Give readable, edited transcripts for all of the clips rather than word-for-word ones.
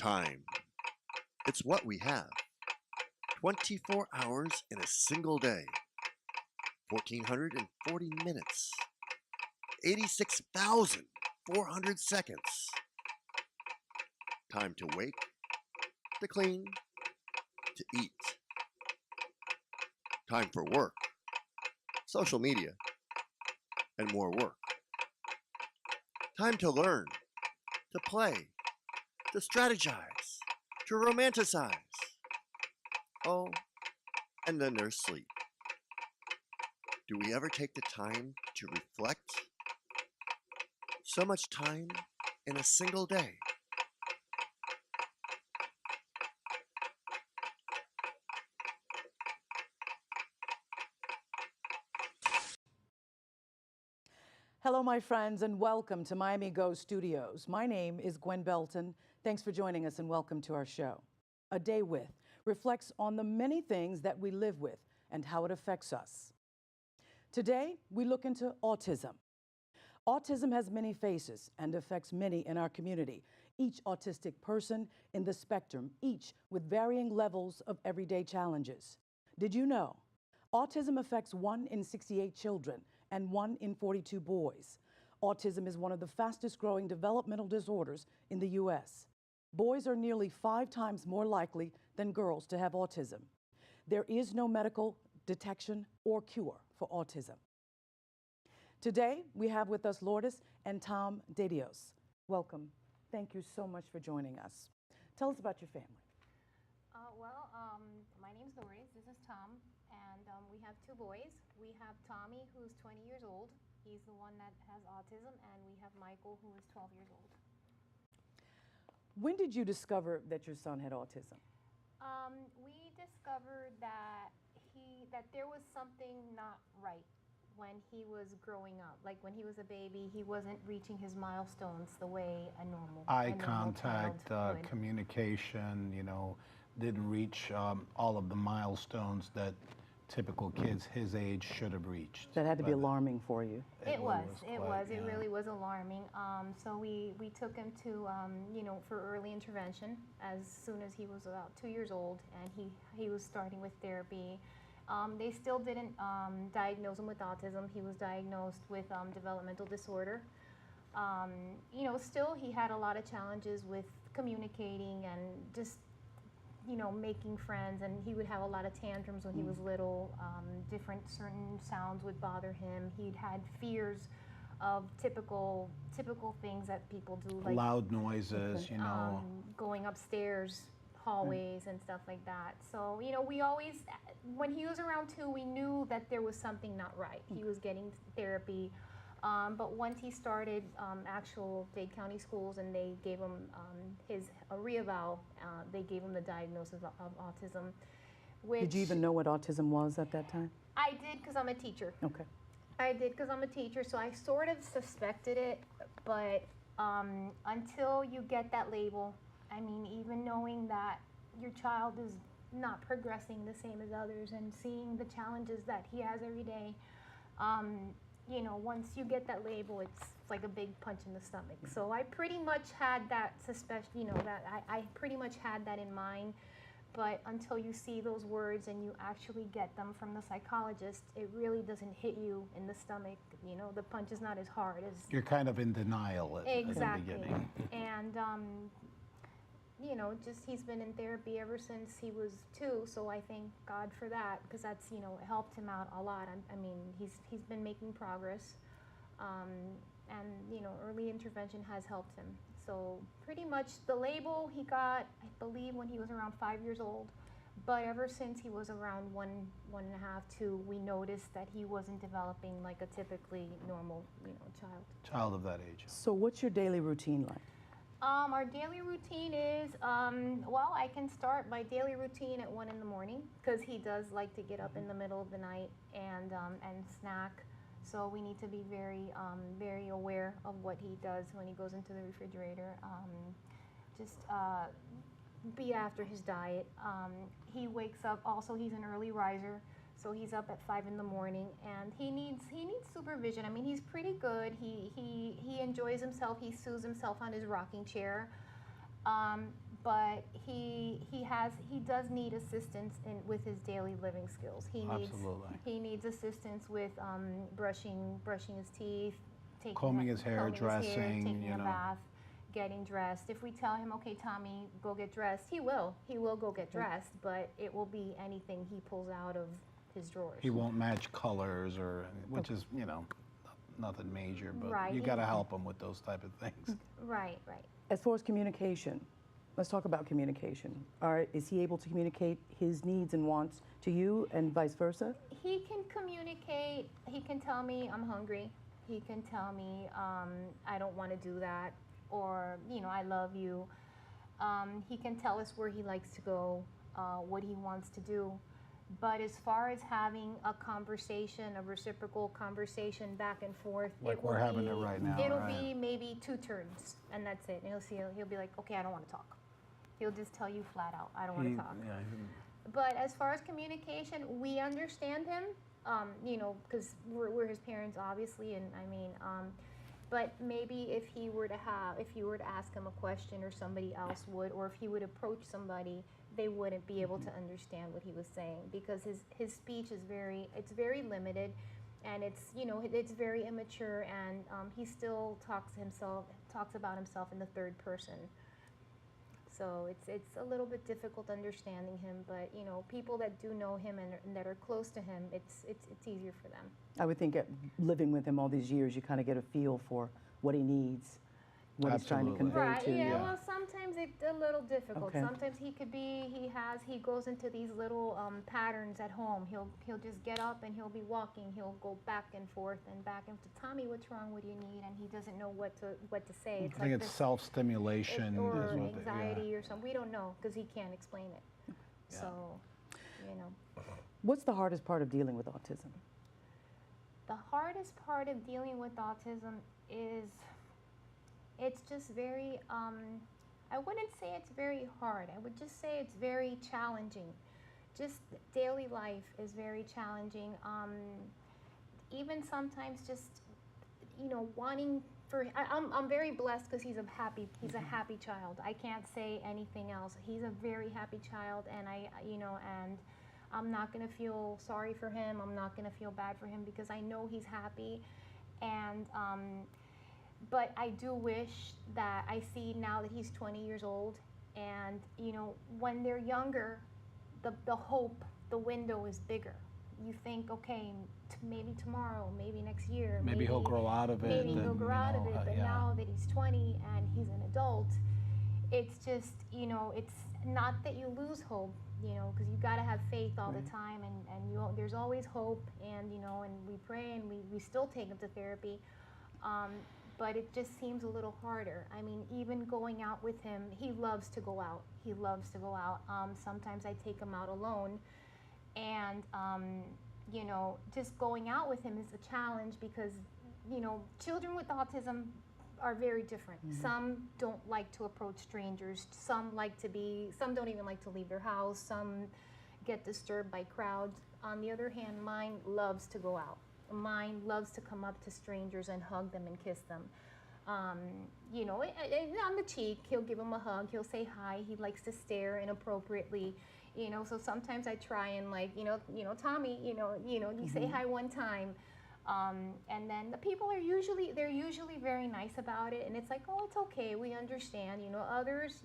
Time. It's what we have. 24 hours in a single day. 1,440 minutes. 86,400 seconds. Time to wake, to clean, to eat. Time for work, social media, and more work. Time to learn, to play, to strategize, to romanticize. Oh, and then there's sleep. Do we ever take the time to reflect? So much time in a single day. Hello, my friends, and welcome to Miami Go Studios. My name is Gwen Belton. Thanks for joining us and welcome to our show. A Day With reflects on the many things that we live with and how it affects us. Today, we look into autism. Autism has many faces and affects many in our community, each autistic person in the spectrum, each with varying levels of everyday challenges. Did you know? Autism affects 1 in 68 children and 1 in 42 boys. Autism is one of the fastest growing developmental disorders in the U.S. Boys are nearly 5 times more likely than girls to have autism. There is no medical detection or cure for autism. Today, we have with us Lourdes and Tom de Dios. Welcome. Thank you so much for joining us. Tell us about your family. My name's Lourdes, this is Tom, and we have 2 boys. We have Tommy, who's 20 years old. He's the one that has autism, and we have Michael, who is 12 years old. When did you discover that your son had autism? We discovered that there was something not right when he was growing up. Like when he was a baby, he wasn't reaching his milestones the way a normal contact, child would. communication, didn't reach all of the milestones that typical kids his age should have reached. That had to be alarming for you. It really was alarming. So we took him to, for early intervention as soon as he was about 2 years old, and he was starting with therapy. They still didn't diagnose him with autism. He was diagnosed with developmental disorder. Still he had a lot of challenges with communicating and just, making friends, and he would have a lot of tantrums when he was little. Certain sounds would bother him. He'd had fears of typical things that people do, like loud noises, going upstairs, hallways and stuff like that. So, we always, when he was around 2, we knew that there was something not right. He was getting therapy. But once he started actual Dade County schools and they gave him a reeval, they gave him the diagnosis of autism. Did you even know what autism was at that time? I did, because I'm a teacher. Okay. I did, because I'm a teacher, so I sort of suspected it, but until you get that label, even knowing that your child is not progressing the same as others and seeing the challenges that he has every day, once you get that label, it's like a big punch in the stomach. So I pretty much had that suspicion, that I pretty much had that in mind. But until you see those words and you actually get them from the psychologist, it really doesn't hit you in the stomach. The punch is not as hard as... You're kind of in denial at the beginning. And, he's been in therapy ever since he was 2, so I thank God for that, because that's, it helped him out a lot. He's been making progress, and, early intervention has helped him. So pretty much the label he got, I believe, when he was around 5 years old, but ever since he was around 1.5, 2, we noticed that he wasn't developing like a typically normal, child. Child of that age. So what's your daily routine like? Our daily routine is, I can start my daily routine at 1 in the morning, because he does like to get up in the middle of the night and snack. So we need to be very, very aware of what he does when he goes into the refrigerator. Be after his diet. He wakes up, also he's an early riser. So he's up at 5 in the morning, and he needs supervision. He's pretty good. He enjoys himself. He soothes himself on his rocking chair. but he does need assistance with his daily living skills. Absolutely. He needs assistance with brushing his teeth, combing his hair, dressing, taking a bath, getting dressed. If we tell him, okay, Tommy, go get dressed, he will go get dressed, but it will be anything he pulls out of his drawers. He won't match colors, which is, nothing major, but right. You got to help him with those type of things. Right. As far as communication, let's talk about communication. Is he able to communicate his needs and wants to you and vice versa? He can communicate. He can tell me I'm hungry. He can tell me I don't want to do that, or I love you. He can tell us where he likes to go, what he wants to do. But as far as having a conversation, a reciprocal conversation back and forth, like we're having it right now. It'll be maybe 2 turns, and that's it. And he'll be like, okay, I don't want to talk. He'll just tell you flat out, I don't want to talk. Yeah, but as far as communication, we understand him, because we're his parents, obviously, and but maybe if you were to ask him a question, or somebody else would, or if he would approach somebody, they wouldn't be able to understand what he was saying, because his speech is very limited, and it's very immature, and he still talks about himself in the third person. So it's a little bit difficult understanding him, but people that do know him and that are close to him, it's easier for them. I would think living with him all these years, you kind of get a feel for what he needs, what he's trying to convey right, to you. Yeah, well, sometimes it's a little difficult. Okay. Sometimes he goes into these little patterns at home. He'll just get up and he'll be walking. He'll go back and forth and back and forth. Tommy, what's wrong? What do you need? And he doesn't know what to say. I think it's self-stimulation or anxiety or something. We don't know, because he can't explain it. Yeah. So, What's the hardest part of dealing with autism? The hardest part of dealing with autism is it's just very, I wouldn't say it's very hard. I would just say it's very challenging. Just daily life is very challenging. Even sometimes just, wanting for, I'm very blessed because he's a happy child. I can't say anything else. He's a very happy child, and and I'm not going to feel sorry for him. I'm not going to feel bad for him, because I know he's happy. And, but I do wish that I see now that he's 20 years old, and, when they're younger, the hope, the window is bigger. You think, okay, maybe tomorrow, maybe next year. Maybe he'll grow out of it. Maybe he'll grow out of it, but now that he's 20 and he's an adult, it's just, it's not that you lose hope, because you got to have faith all the time, and there's always hope, and, and we pray, and we still take him to therapy. But it just seems a little harder. I mean, even going out with him, he loves to go out. He loves to go out. Sometimes I take him out alone, and, just going out with him is a challenge, because, children with autism are very different. Mm-hmm. Some don't like to approach strangers. Some don't even like to leave their house. Some get disturbed by crowds. On the other hand, mine loves to go out. Mine loves to come up to strangers and hug them and kiss them. On the cheek, he'll give them a hug. He'll say hi. He likes to stare inappropriately. So sometimes I try and Tommy, you say hi one time. And then the people are usually very nice about it, and it's like, oh, it's okay, we understand. Others,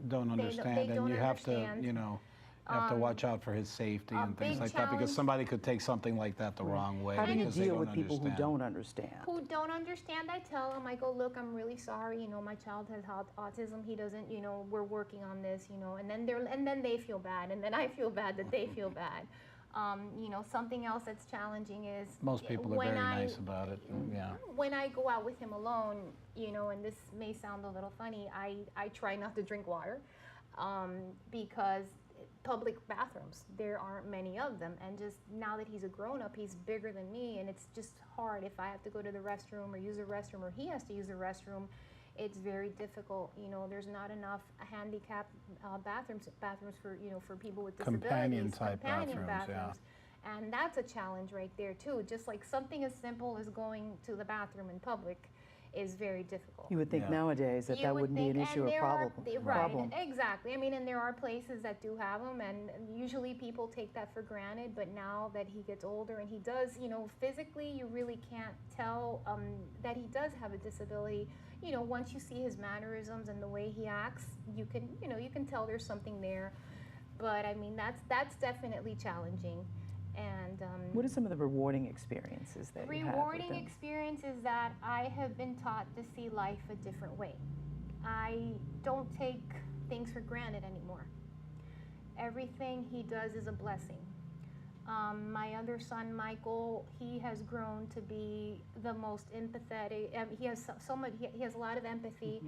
don't understand, they don't and you understand. have to watch out for his safety and things like that, because somebody could take something like that the wrong way. How do you because they deal don't with people understand. who don't understand? Who don't understand, I tell them, I go, look, I'm really sorry, my child has autism, he doesn't, we're working on this, and then they feel bad, and then I feel bad that they feel bad. Something else that's challenging is most people are very nice about it. Yeah. When I go out with him alone, and this may sound a little funny, I try not to drink water, because public bathrooms, there aren't many of them, and just now that he's a grown-up, he's bigger than me, and it's just hard if I have to go to the restroom or use a restroom, or he has to use a restroom. It's very difficult. There's not enough handicap bathrooms for people with disabilities. Companion bathrooms. Yeah. And that's a challenge right there too. Just like something as simple as going to the bathroom in public, is very difficult. You would think nowadays that You that would wouldn't be an think- issue and or there are- problem. Right, exactly. I mean, and there are places that do have them, and usually people take that for granted, but now that he gets older and he does, you know, physically you really can't tell that he does have a disability. You know, once you see his mannerisms and the way he acts, you can tell there's something there. But I mean, that's definitely challenging. And What are some of the rewarding experiences that you have with rewarding them? experience is that I have been taught to see life a different way. I don't take things for granted anymore. Everything he does is a blessing. My other son, Michael, he has grown to be the most empathetic. He has so much. He has a lot of empathy.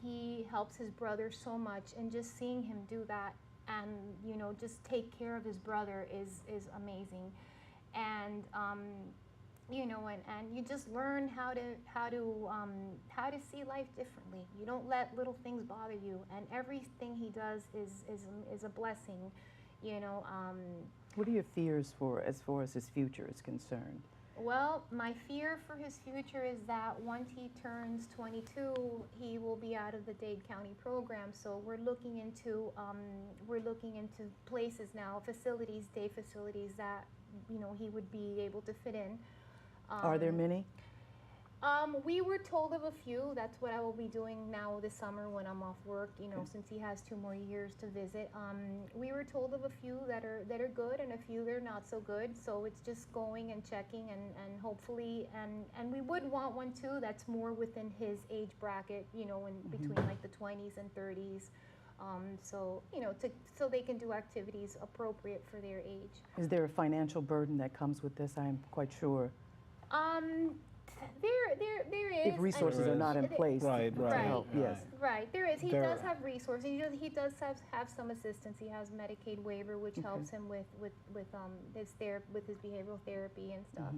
He helps his brother so much, and just seeing him do that, and you know, just take care of his brother is amazing. And you know, and you just learn how to see life differently. You don't let little things bother you, and everything he does is a blessing. You know. What are your fears for as far as his future is concerned? Well, my fear for his future is that once he turns 22, he will be out of the Dade County program. So we're looking into places now, facilities, day facilities that you know he would be able to fit in. Are there many? We were told of a few. That's what I will be doing now this summer when I'm off work, you know, since he has 2 more years to visit. We were told of a few that are good and a few that are not so good. So it's just going and checking and hopefully, and we would want one too that's more within his age bracket, you know, in between like the 20s and 30s. So, you know, so they can do activities appropriate for their age. Is there a financial burden that comes with this? I'm quite sure. There is. If resources are not in place to help, yes. Right, there is. He does have resources. He does have some assistance. He has Medicaid waiver, which helps him with his behavioral therapy and stuff.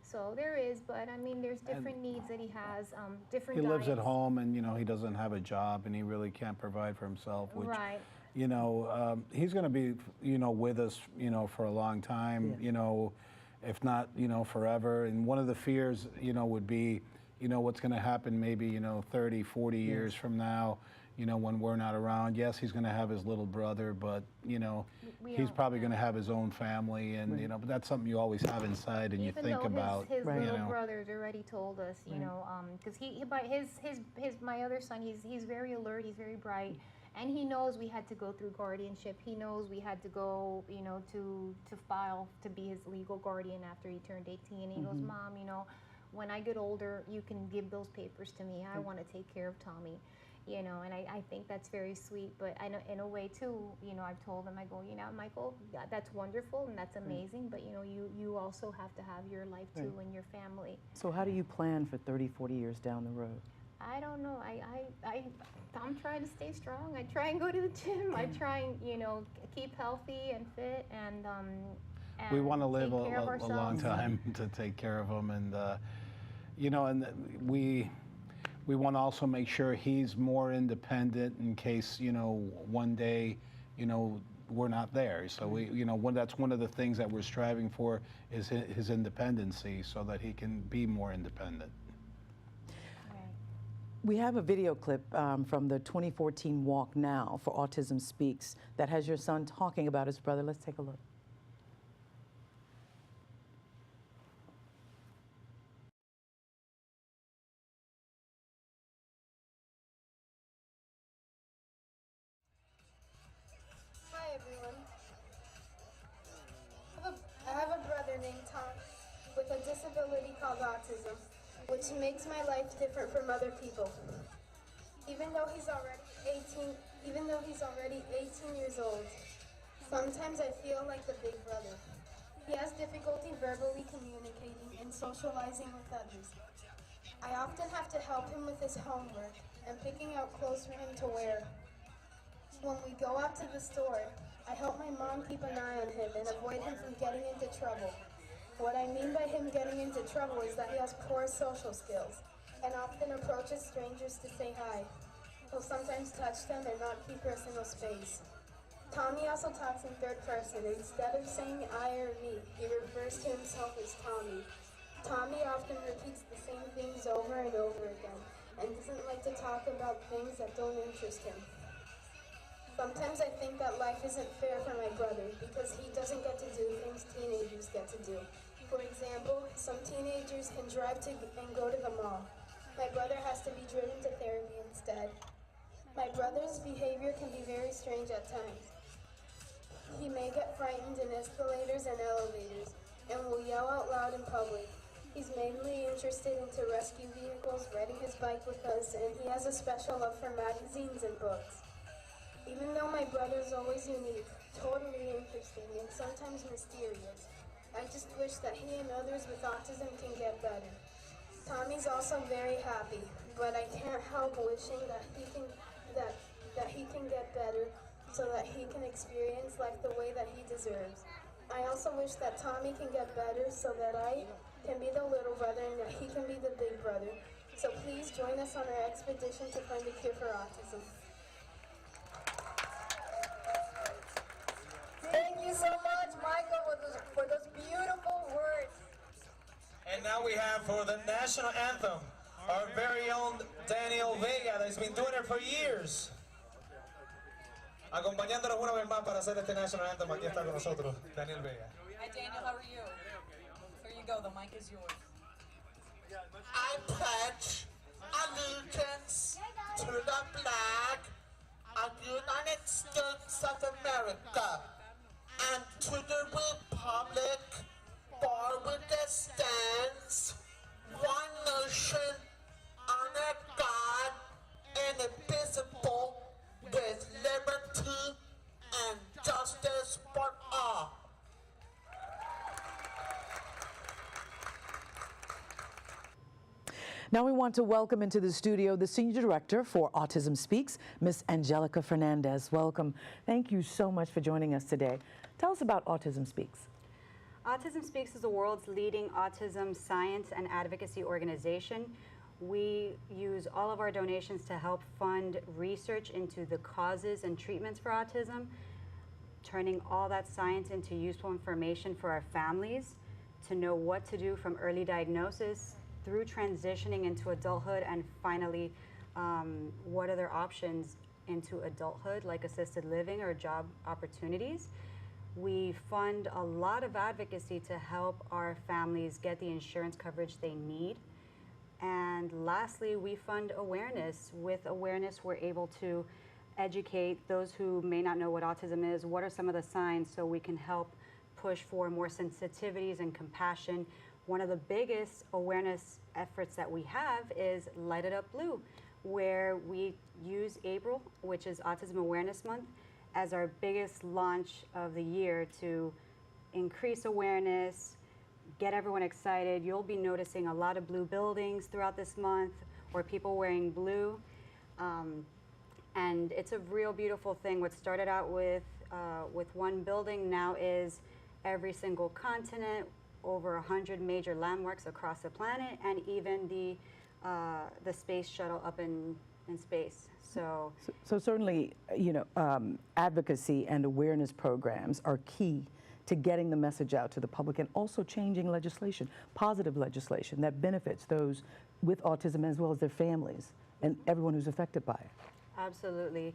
So there is, but I mean, there's different needs that he has. Different. He lives at diets. home, and you know he doesn't have a job, and he really can't provide for himself. Which, Right. you know, he's going to be, you know, with us, you know, for a long time. Yes. You know, if not, you know, forever. And one of the fears, you know, would be, you know, what's going to happen maybe, you know, 30, 40 years from now, you know, when we're not around. Yes, he's going to have his little brother, but, you know, he's probably going to have his own family. And, you know, but that's something you always have inside and you think about. His Right. little you know. brothers already told us, you know, because my other son, he's very alert, he's very bright. And he knows we had to go through guardianship. He knows we had to go, you know, to file to be his legal guardian after he turned 18. And he goes, Mom, you know, when I get older, you can give those papers to me. I want to take care of Tommy, you know. And I think that's very sweet. But I know in a way too, you know, I've told him, I go, you know, Michael, that's wonderful and that's amazing. But you know, you also have to have your life too and your family. So how do you plan for 30, 40 years down the road? I don't know. I'm trying to stay strong. I try and go to the gym. I try and, you know, keep healthy and fit and We want to live take care of a long time to take care of him, and you know, and we want to also make sure he's more independent in case, you know, one day, you know, we're not there. So we, you know, that's one of the things that we're striving for is his independency, so that he can be more independent. We have a video clip from the 2014 Walk Now for Autism Speaks that has your son talking about his brother. Let's take a look. Hi everyone. I have a brother named Tom with a disability called autism, which makes my life different from other people. Even though he's already 18 years old, sometimes I feel like the big brother. He has difficulty verbally communicating and socializing with others. I often have to help him with his homework and picking out clothes for him to wear. When we go out to the store, I help my mom keep an eye on him and avoid him from getting into trouble. What I mean by him getting into trouble is that he has poor social skills and often approaches strangers to say hi. He'll sometimes touch them and not keep personal space. Tommy also talks in third person. Instead of saying I or me, he refers to himself as Tommy. Tommy often repeats the same things over and over again and doesn't like to talk about things that don't interest him. Sometimes I think that life isn't fair for my brother because he doesn't get to do things teenagers get to do. For example, some teenagers can drive to and go to the mall. My brother has to be driven to therapy instead. My brother's behavior can be very strange at times. He may get frightened in escalators and elevators and will yell out loud in public. He's mainly interested into rescue vehicles, riding his bike with us, and he has a special love for magazines and books. Even though my brother's always unique, totally interesting, and sometimes mysterious, I just wish that he and others with autism can get better. Tommy's also very happy, but I can't help wishing that he can get better so that he can experience life the way that he deserves. I also wish that Tommy can get better so that I can be the little brother and that he can be the big brother. So please join us on our expedition to find a cure for autism. Thank you so much, Michael, for those beautiful words. And now we have for the national anthem, our very own Daniel Vega, that's been doing it for years. Acompañándonos una vez más para hacer este national anthem, aquí está con nosotros, Daniel Vega. Hi Daniel, how are you? Here you go, the mic is yours. I pledge allegiance to the flag of the United States of America and to the republic for which it stands, one nation, under God, indivisible, with liberty and justice for all. Now we want to welcome into the studio the Senior Director for Autism Speaks, Miss Angelica Fernandez. Welcome. Thank you so much for joining us today. Tell us about Autism Speaks. Autism Speaks is the world's leading autism science and advocacy organization. We use all of our donations to help fund research into the causes and treatments for autism, turning all that science into useful information for our families to know what to do from early diagnosis through transitioning into adulthood, and finally, what are their options into adulthood, like assisted living or job opportunities. We fund a lot of advocacy to help our families get the insurance coverage they need. And lastly, we fund awareness. With awareness, we're able to educate those who may not know what autism is, what are some of the signs, so we can help push for more sensitivities and compassion. One of the biggest awareness efforts that we have is Light It Up Blue, where we use April, which is Autism Awareness Month, as our biggest launch of the year to increase awareness, get everyone excited. You'll be noticing a lot of blue buildings throughout this month, or people wearing blue. And it's a real beautiful thing. What started out with one building now is every single continent, over 100 major landmarks across the planet, and even the space shuttle up in space. So certainly, you know, advocacy and awareness programs are key to getting the message out to the public, and also changing legislation, positive legislation that benefits those with autism as well as their families and everyone who's affected by it. Absolutely.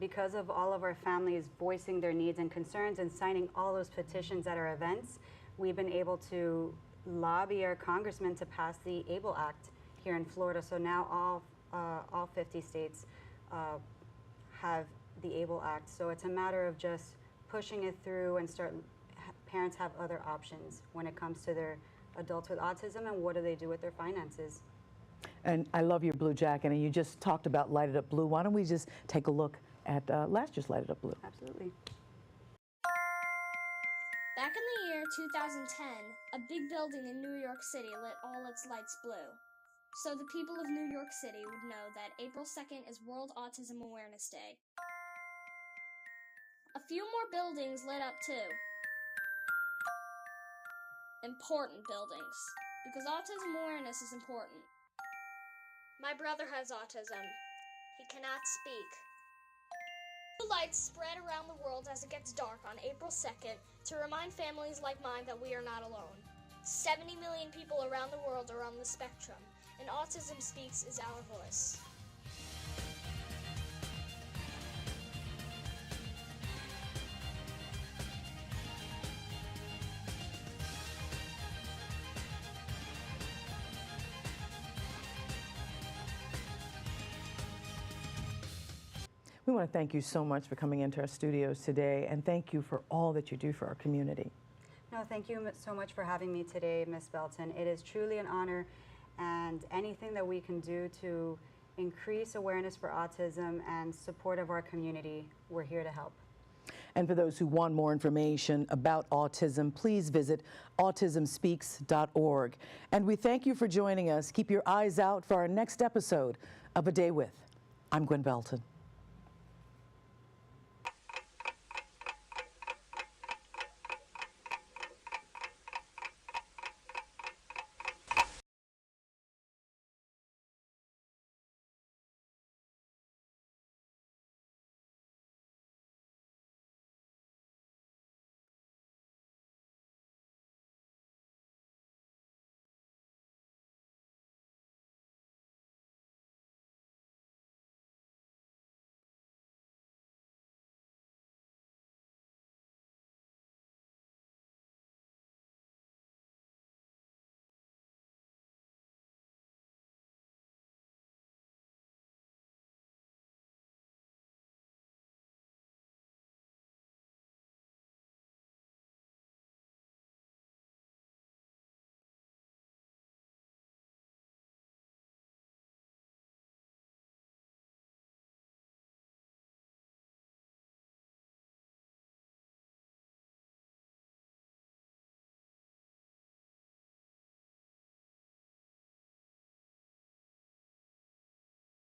Because of all of our families voicing their needs and concerns and signing all those petitions at our events, we've been able to lobby our congressman to pass the ABLE Act here in Florida. So now all 50 states have the ABLE Act. So it's a matter of just pushing it through and parents have other options when it comes to their adults with autism, and what do they do with their finances. And I love your blue jacket, and you just talked about Light It Up Blue. Why don't we just take a look at last year's Light It Up Blue? Absolutely. Back in the year 2010, a big building in New York City lit all its lights blue. So the people of New York City would know that April 2nd is World Autism Awareness Day. A few more buildings lit up too. Important buildings, because autism awareness is important. My brother has autism. He cannot speak. The lights spread around the world as it gets dark on April 2nd to remind families like mine that we are not alone. 70 million people around the world are on the spectrum, and Autism Speaks is our voice. We want to thank you so much for coming into our studios today, and thank you for all that you do for our community. No, thank you so much for having me today, Ms. Belton. It is truly an honor, and anything that we can do to increase awareness for autism and support of our community, we're here to help. And for those who want more information about autism, please visit autismspeaks.org. And we thank you for joining us. Keep your eyes out for our next episode of A Day With. I'm Gwen Belton.